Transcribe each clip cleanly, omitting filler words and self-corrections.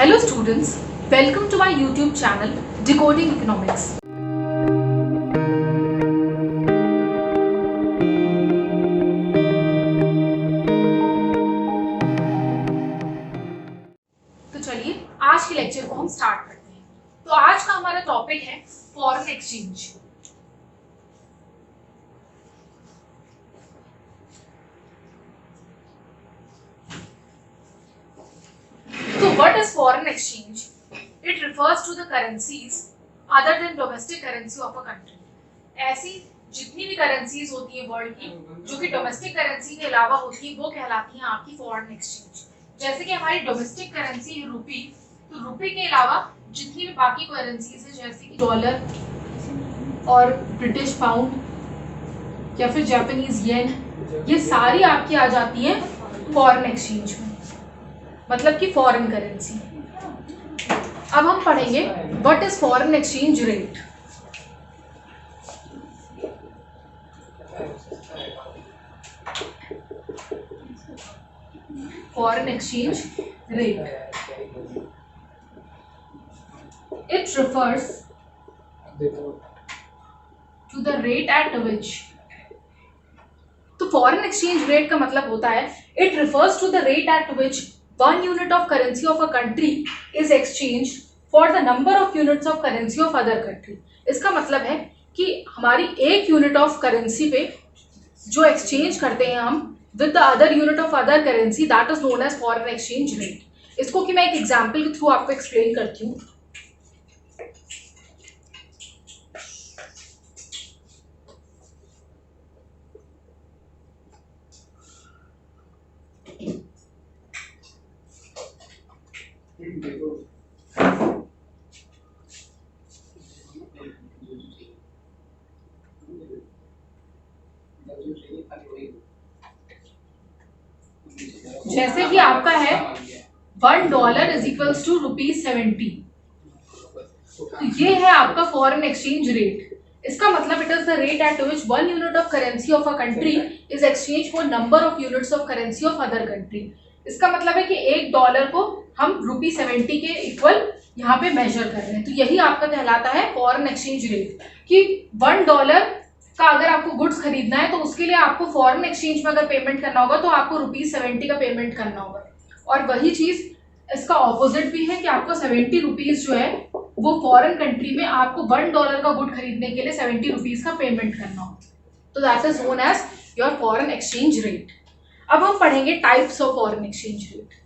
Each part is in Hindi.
Hello students, welcome to my YouTube channel Decoding Economics. तो चलिए आज के लेक्चर को हम स्टार्ट करते हैं। तो आज का हमारा टॉपिक है foreign exchange. So what is foreign exchange? It refers to the currencies other than domestic currency of a country. ऐसी जितनी भी करेंसीज होती है वर्ल्ड की जो कि डोमेस्टिक करेंसी के अलावा होती है वो कहलाती हैं आपकी फॉरेन एक्सचेंज। जैसे कि हमारी डोमेस्टिक करेंसी है रुपी, तो रुपी के अलावा जितनी भी बाकी करेंसीज है जैसे कि डॉलर और ब्रिटिश पाउंड या फिर जापानीज येन, ये सारी आपकी आ जाती है फॉरेन एक्सचेंज में, मतलब कि फॉरेन करेंसी। अब हम पढ़ेंगे what is foreign exchange rate. Foreign exchange rate, it refers to the rate at which, तो फॉरेन एक्सचेंज रेट का मतलब होता है it refers to the rate at which one unit of currency of a country is exchanged for the number of units of currency of other country। इसका मतलब है कि हमारी एक यूनिट ऑफ करेंसी पे जो एक्सचेंज करते हैं हम with the other unit of other currency, that is known as foreign exchange rate. इसको कि मैं एक एग्जांपल के थ्रू आपको एक्सप्लेन करती हूँ। जैसे कि आपका है $1 इज इक्वल्स टू ₹70, तो ये है आपका फॉरेन एक्सचेंज रेट। इसका मतलब it is the rate at which one unit of currency of a country is exchange for number of units of currency of other country. इसका मतलब है कि $1 को हम ₹70 के इक्वल यहाँ पे मेजर कर रहे हैं, तो यही आपका कहलाता है फॉरेन एक्सचेंज रेट। कि $1 का अगर आपको गुड्स खरीदना है तो उसके लिए आपको फॉरेन एक्सचेंज में अगर पेमेंट करना होगा तो आपको ₹70 का पेमेंट करना होगा। और वही चीज इसका ऑपोजिट भी है कि आपको ₹70 जो है वो फॉरेन कंट्री में आपको $1 का गुड खरीदने के लिए ₹70 का पेमेंट करना होगा। तो that is known as your foreign exchange rate. अब हम पढ़ेंगे types of foreign exchange rate.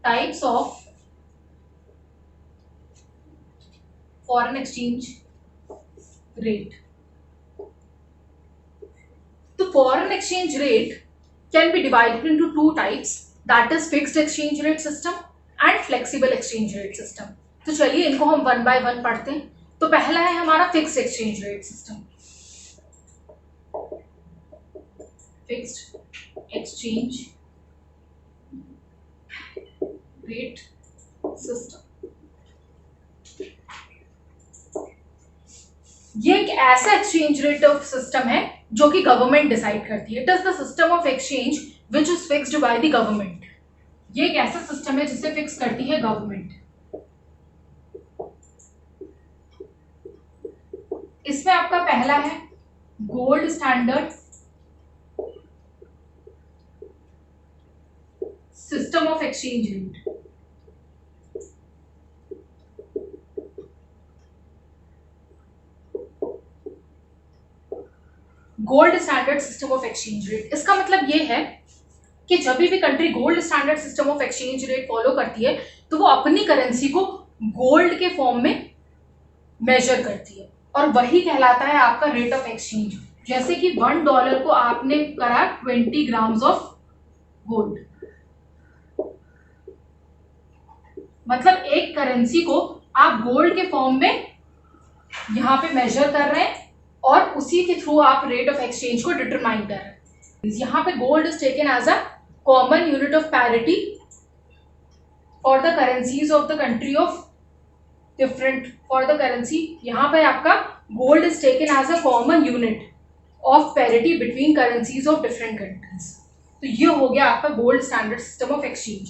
Types of foreign exchange rate. The foreign exchange rate can be divided into two types, that is fixed exchange rate system and flexible exchange rate system. तो चलिए इनको हम वन बाय वन पढ़ते हैं। तो पहला है हमारा fixed exchange rate system. Fixed exchange rate system, ये एक ऐसा एक्सचेंज रेट ऑफ सिस्टम है जो कि गवर्नमेंट डिसाइड करती है। It is the system of exchange which is fixed by the government. ये एक ऐसा सिस्टम है जिसे फिक्स करती है गवर्नमेंट। इसमें आपका पहला है gold standard system of exchange rate. Gold standard system of exchange rate, इसका मतलब ये है कि जब भी country gold standard system of exchange rate follow करती है तो वो अपनी करेंसी को गोल्ड के फॉर्म में मेजर करती है और वही कहलाता है आपका रेट ऑफ एक्सचेंज। जैसे कि $1 को आपने करा 20 ग्राम्स ऑफ गोल्ड, मतलब एक करेंसी को आप गोल्ड के फॉर्म में यहाँ पे मेजर कर रहे हैं और उसी के थ्रू आप रेट ऑफ एक्सचेंज को डिटरमाइन कर रहे हैं। यहाँ पे gold is taken as a common unit of parity for the currencies of the country of different for the currency. यहाँ पे आपका gold is taken as a common unit of parity between currencies of different countries. तो ये हो गया आपका gold standard system of exchange.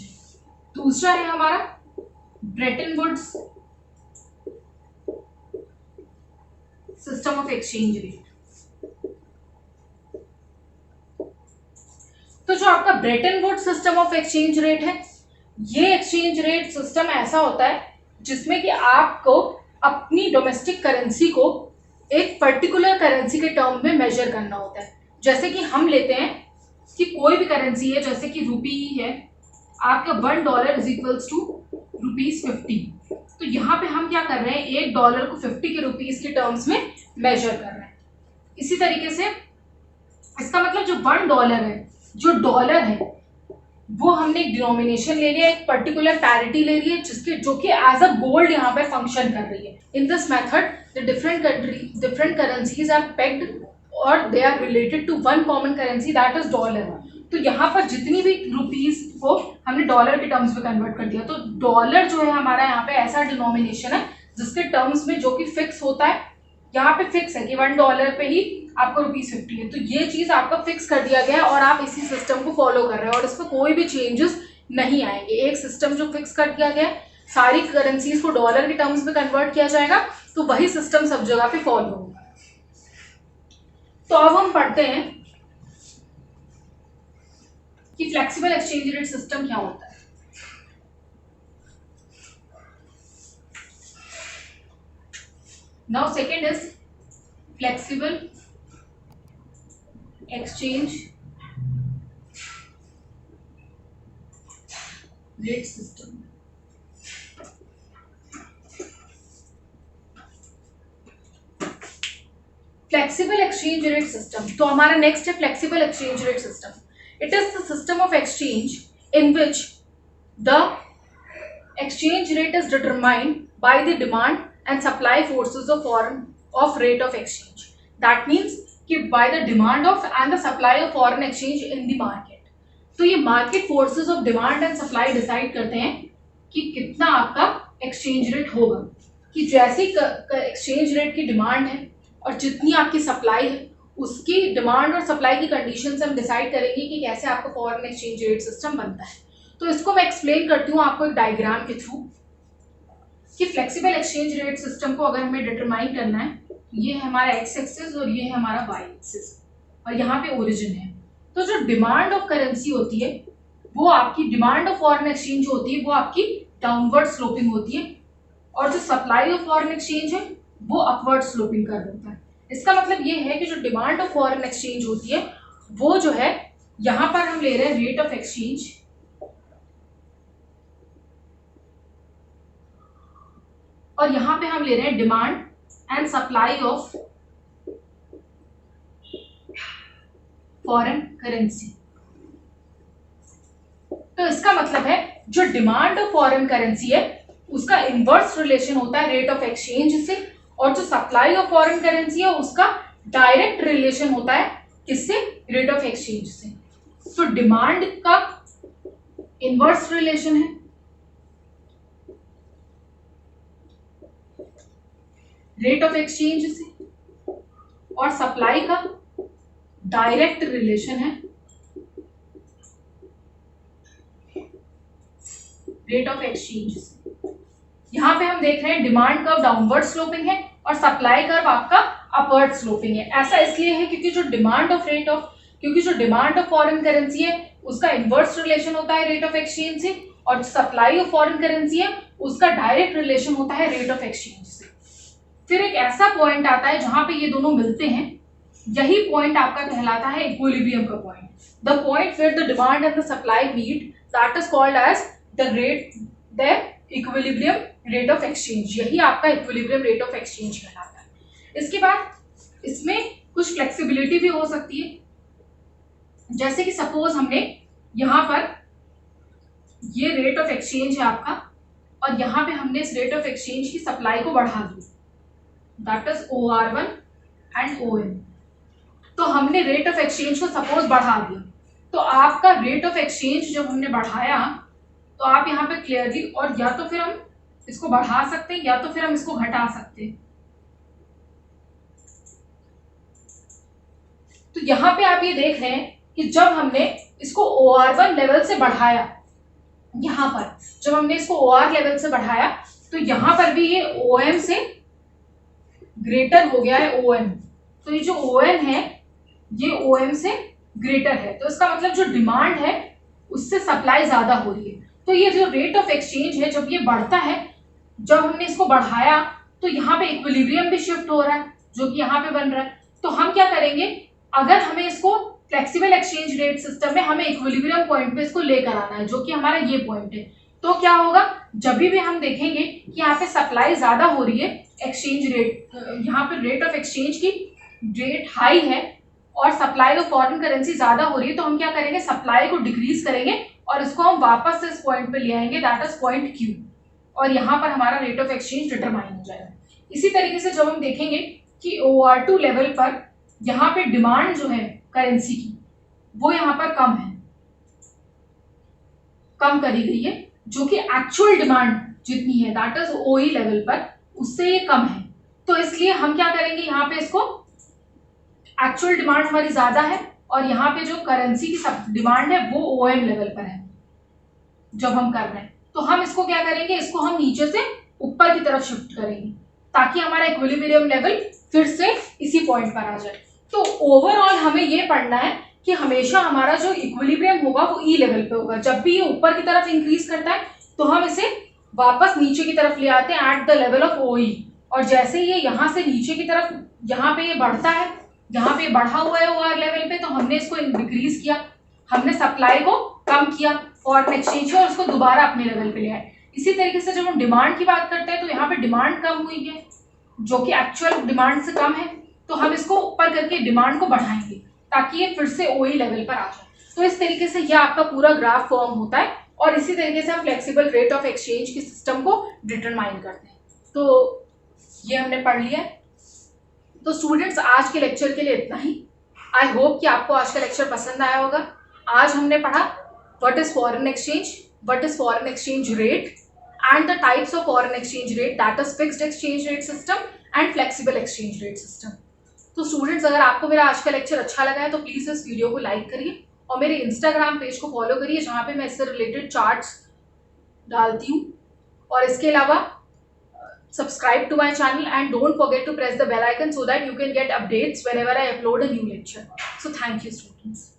दूसरा है हमारा Bretton Woods system of exchange rate. तो जो आपका Bretton Woods system of exchange rate है, ये एक्सचेंज रेट सिस्टम ऐसा होता है जिसमें कि आपको अपनी डोमेस्टिक करेंसी को एक पर्टिकुलर करेंसी के टर्म में मेजर करना होता है। जैसे कि हम लेते हैं कि कोई भी करेंसी है, जैसे कि रुपी ही है, आपका $1 इज इक्वल्स टू ₹50। तो यहाँ पे हम क्या कर रहे हैं, $1 को 50 के रुपीस के टर्म्स में मेजर कर रहे हैं। इसी तरीके से इसका मतलब जो $1 है, जो डॉलर है, वो हमने एक डिनोमिनेशन ले लिया, एक पर्टिकुलर पैरिटी ले ली है जिसके जो कि एज अ गोल्ड यहाँ पे फंक्शन कर रही है। In this method the different currencies are pegged और they are related to one common currency that is dollar. तो यहाँ पर जितनी भी रुपीस को हमने डॉलर के टर्म्स में कन्वर्ट कर दिया। तो डॉलर जो है हमारा यहाँ पे ऐसा डिनोमिनेशन है जिसके टर्म्स में जो कि फिक्स होता है, यहाँ पे फिक्स है कि $1 पे ही आपको ₹50 है। तो ये चीज आपका फिक्स कर दिया गया है और आप इसी सिस्टम को फॉलो कर रहे हैं और इसमें कोई भी चेंजेस नहीं आएंगे। एक सिस्टम जो फिक्स कर दिया गया है, सारी करेंसीज को डॉलर के टर्म्स में कन्वर्ट किया जाएगा, तो वही सिस्टम सब जगह पे फॉलो होगा। तो अब हम पढ़ते हैं कि फ्लेक्सिबल एक्सचेंज रेट सिस्टम क्या होता है। Now second is flexible exchange rate system। Flexible exchange rate system, तो हमारा नेक्स्ट है flexible exchange rate system. It is the system of exchange in which the exchange rate is determined by the demand and supply forces of rate of exchange। That means कि by the demand of and the supply of foreign exchange in the market। तो ये market forces of demand and supply decide करते हैं कि कितना आपका exchange rate होगा। कि जैसी exchange rate की demand है और जितनी आपकी supply है, उसकी demand और supply की conditions हम decide करेंगे कि कैसे आपका foreign exchange rate system बनता है। तो इसको मैं explain करती हूँ आपको एक डायग्राम के थ्रू कि फ्लेक्सिबल एक्सचेंज रेट सिस्टम को अगर हमें डिटरमाइन करना है, ये है हमारा एक्स एक्सिस और ये है हमारा वाई एक्सिस और यहाँ पे ओरिजिन है। तो जो डिमांड ऑफ करेंसी होती है, वो आपकी डिमांड ऑफ फॉरेन एक्सचेंज होती है, वो आपकी डाउनवर्ड स्लोपिंग होती है और जो सप्लाई ऑफ फॉरेन एक्सचेंज है वो अपवर्ड स्लोपिंग कर देता है। इसका मतलब ये है कि जो डिमांड ऑफ फॉरेन एक्सचेंज होती है वो जो है, यहाँ पर हम ले रहे हैं रेट ऑफ एक्सचेंज और यहां पे हम ले रहे हैं demand and supply of foreign currency. तो इसका मतलब है जो डिमांड ऑफ फॉरेन करेंसी है उसका इनवर्स रिलेशन होता है रेट ऑफ एक्सचेंज से, और जो सप्लाई ऑफ फॉरेन करेंसी है उसका डायरेक्ट रिलेशन होता है किससे, रेट ऑफ एक्सचेंज से। तो डिमांड का इनवर्स रिलेशन है रेट ऑफ एक्सचेंज से और सप्लाई का डायरेक्ट रिलेशन है रेट ऑफ एक्सचेंज से। यहां पे हम देख रहे हैं डिमांड कर्व डाउनवर्ड स्लोपिंग है और सप्लाई कर्व आपका अपवर्ड स्लोपिंग है। ऐसा इसलिए है क्योंकि जो डिमांड ऑफ फॉरेन करेंसी है उसका इनवर्स रिलेशन होता है रेट ऑफ एक्सचेंज से, और सप्लाई ऑफ फॉरेन करेंसी है उसका डायरेक्ट रिलेशन होता है रेट ऑफ एक्सचेंज से। फिर एक ऐसा पॉइंट आता है जहां पे ये दोनों मिलते हैं, यही पॉइंट आपका कहलाता है इक्विलिब्रियम का point. The point where the demand and the supply meet, that is called as the equilibrium rate of exchange. यही आपका इक्विलिब्रियम रेट ऑफ एक्सचेंज कहलाता है। इसके बाद इसमें कुछ फ्लेक्सिबिलिटी भी हो सकती है, जैसे कि सपोज हमने यहाँ पर ये रेट ऑफ एक्सचेंज है आपका और यहाँ पे हमने इस रेट ऑफ एक्सचेंज की सप्लाई को बढ़ा दी, that is OR1 and ON। तो हमने रेट ऑफ एक्सचेंज को सपोज बढ़ा दिया, तो आपका रेट ऑफ एक्सचेंज जब हमने बढ़ाया तो आप यहाँ पे क्लियरली, और या तो फिर हम इसको बढ़ा सकते हैं या तो फिर हम इसको घटा सकते हैं। तो यहाँ पे आप ये देख रहे हैं कि जब हमने इसको OR1 लेवल से बढ़ाया, यहाँ पर जब हमने इसको OR लेवल से बढ़ाया तो यहाँ पर भी ये OM से ग्रेटर हो गया है OM। तो ये जो ON है ये OM से ग्रेटर है, तो इसका मतलब जो डिमांड है उससे सप्लाई ज्यादा हो रही है। तो ये जो रेट ऑफ एक्सचेंज है जब ये बढ़ता है, जब हमने इसको बढ़ाया तो यहाँ पे इक्विलिब्रियम भी शिफ्ट हो रहा है जो कि यहाँ पे बन रहा है। तो हम क्या करेंगे, अगर हमें इसको फ्लेक्सिबल एक्सचेंज रेट सिस्टम में हमें इक्विलिब्रियम पॉइंट पे इसको लेकर आना है, जो कि हमारा ये पॉइंट है, तो क्या होगा, जब भी हम देखेंगे कि यहाँ पे सप्लाई ज्यादा हो रही है, एक्सचेंज रेट यहाँ पे रेट ऑफ एक्सचेंज की रेट हाई है और सप्लाई ऑफ फॉरेन करेंसी ज्यादा हो रही है, तो हम क्या करेंगे, सप्लाई को डिक्रीज करेंगे और इसको हम वापस से इस पॉइंट पे ले आएंगे, दैट इज पॉइंट Q, और यहाँ पर हमारा रेट ऑफ एक्सचेंज डिटरमाइन हो जाएगा। इसी तरीके से जब हम देखेंगे कि OR2 लेवल पर यहाँ पे डिमांड जो है करेंसी की वो यहाँ पर कम करी गई है, जो कि एक्चुअल डिमांड जितनी है दैट इज OE लेवल पर उससे ये कम है। तो इसलिए हम क्या करेंगे, यहाँ पे इसको एक्चुअल डिमांड हमारी ज्यादा है और यहाँ पे जो करेंसी की सब डिमांड है वो OM लेवल पर है जब हम कर रहे हैं, तो हम इसको क्या करेंगे, इसको हम नीचे से ऊपर की तरफ शिफ्ट करेंगे ताकि हमारा इक्विलिब्रियम लेवल फिर से इसी पॉइंट पर आ जाए। तो ओवरऑल हमें ये पढ़ना है कि हमेशा हमारा जो इक्विलिब्रियम होगा वो E लेवल पे होगा। जब भी ये ऊपर की तरफ इंक्रीज करता है तो हम इसे वापस नीचे की तरफ ले आते हैं at the level of OE, और जैसे ही ये यहाँ से नीचे की तरफ यहाँ पे ये बढ़ता है, यहाँ पे बढ़ा हुआ है OR लेवल पे, तो हमने इसको डिक्रीज किया, हमने सप्लाई को कम किया फॉरेन एक्सचेंज और उसको दोबारा अपने लेवल पे ले आए। इसी तरीके से जब हम डिमांड की बात करते हैं तो यहाँ पे डिमांड कम हुई है जो कि एक्चुअल डिमांड से कम है, तो हम इसको ऊपर करके डिमांड को बढ़ाएंगे ताकि ये फिर से OE लेवल पर आ जाए। तो इस तरीके से यह आपका पूरा ग्राफ फॉर्म होता है और इसी तरीके से हम फ्लेक्सिबल रेट ऑफ एक्सचेंज के सिस्टम को डिटरमाइन करते हैं। तो ये हमने पढ़ लिया। तो स्टूडेंट्स आज के लेक्चर के लिए इतना ही। आई होप कि आपको आज का लेक्चर पसंद आया होगा। आज हमने पढ़ा what is foreign exchange, what is foreign exchange rate and the types of foreign exchange rate, that is fixed exchange rate system and flexible exchange rate system। तो स्टूडेंट्स अगर आपको मेरा आज का लेक्चर अच्छा लगा है तो प्लीज इस वीडियो को लाइक करिए और मेरे इंस्टाग्राम पेज को फॉलो करिए जहाँ पे मैं इससे रिलेटेड चार्ट्स डालती हूँ, और इसके अलावा subscribe to my channel and don't forget to press the bell icon so that you can get updates whenever I upload a new lecture। So thank you students।